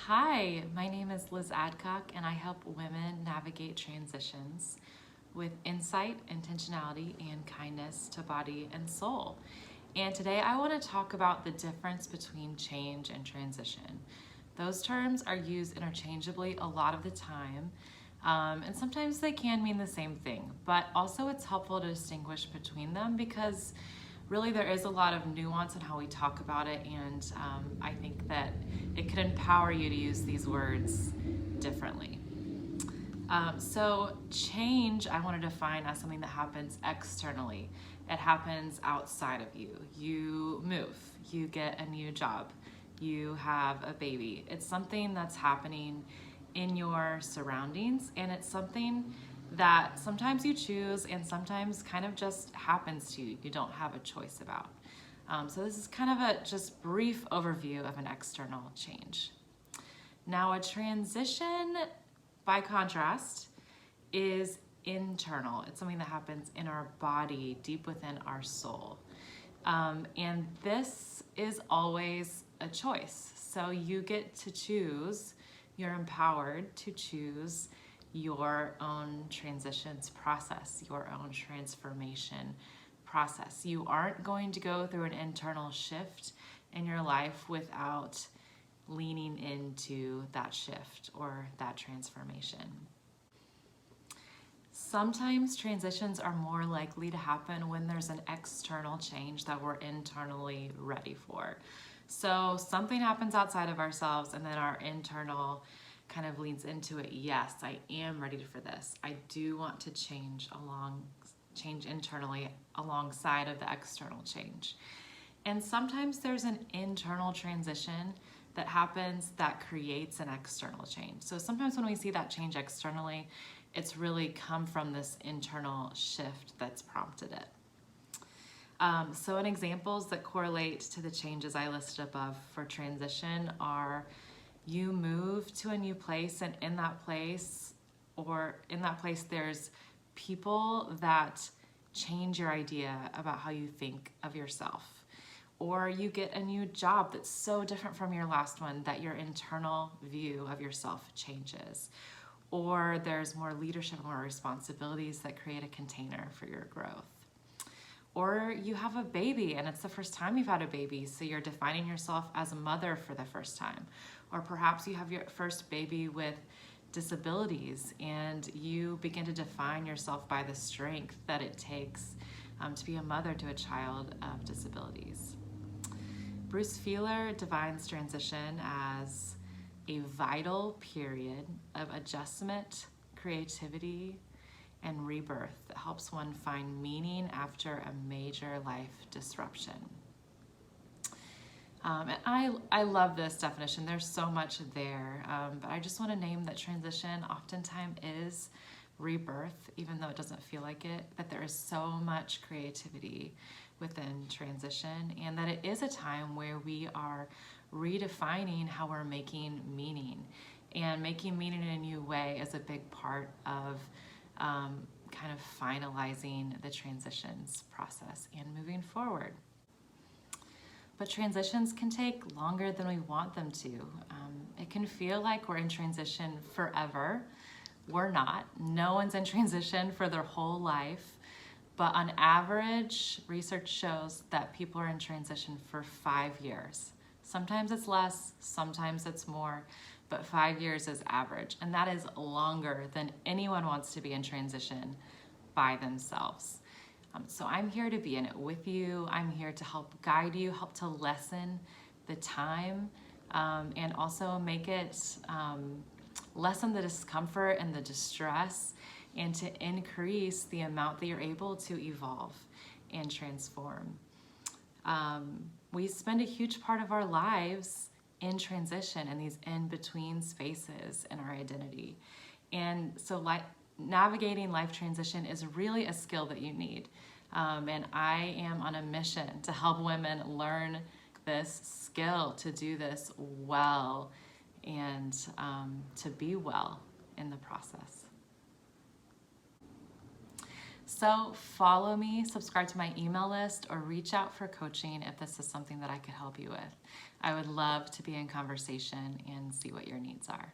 Hi, my name is Liz Adcock, and I help women navigate transitions with insight, intentionality, and kindness to body and soul. And today I want to talk about the difference between change and transition. Those terms are used interchangeably a lot of the time, and sometimes they can mean the same thing, but also it's helpful to distinguish between them because really there is a lot of nuance in how we talk about it, and I think that it could empower you to use these words differently. So change I want to define as something that happens externally. It happens outside of you. You move, you get a new job, you have a baby. It's something that's happening in your surroundings, and it's something that sometimes you choose and sometimes kind of just happens to you. You don't have a choice about. So this is kind of a just brief overview of an external change. Now a transition, by contrast, is internal. It's something that happens in our body, deep within our soul. And this is always a choice. So you get to choose, you're empowered to choose your own transitions process, your own transformation process. You aren't going to go through an internal shift in your life without leaning into that shift or that transformation. Sometimes transitions are more likely to happen when there's an external change that we're internally ready for. So something happens outside of ourselves and then our internal kind of leans into it. Yes, I am ready for this. I do want to change internally alongside of the external change. And sometimes there's an internal transition that happens that creates an external change. So sometimes when we see that change externally, it's really come from this internal shift that's prompted it. So an examples that correlate to the changes I listed above for transition are you move to a new place, and in that place there's people that change your idea about how you think of yourself. Or you get a new job that's so different from your last one that your internal view of yourself changes. Or there's more leadership, more responsibilities that create a container for your growth. Or you have a baby and it's the first time you've had a baby, so you're defining yourself as a mother for the first time. Or perhaps you have your first baby with disabilities and you begin to define yourself by the strength that it takes to be a mother to a child of disabilities. Bruce Feiler defines transition as a vital period of adjustment, creativity, and rebirth that helps one find meaning after a major life disruption. And I love this definition. There's so much there, but I just want to name that transition oftentimes is rebirth, even though it doesn't feel like it, that there is so much creativity within transition, and that it is a time where we are redefining how we're making meaning. And making meaning in a new way is a big part of kind of finalizing the transitions process and moving forward. But transitions can take longer than we want them to. It can feel like we're in transition forever. We're not. No one's in transition for their whole life. But on average, research shows that people are in transition for 5 years. Sometimes it's less, sometimes it's more, but 5 years is average. And that is longer than anyone wants to be in transition by themselves. So I'm here to be in it with you. I'm here to help guide you, help to lessen the time, and also make it lessen the discomfort and the distress, and to increase the amount that you're able to evolve and transform. We spend a huge part of our lives in these in-between spaces in our identity. And so navigating life transition is really a skill that you need. And I am on a mission to help women learn this skill, to do this well, and to be well in the process. So follow me, subscribe to my email list, or reach out for coaching if this is something that I could help you with. I would love to be in conversation and see what your needs are.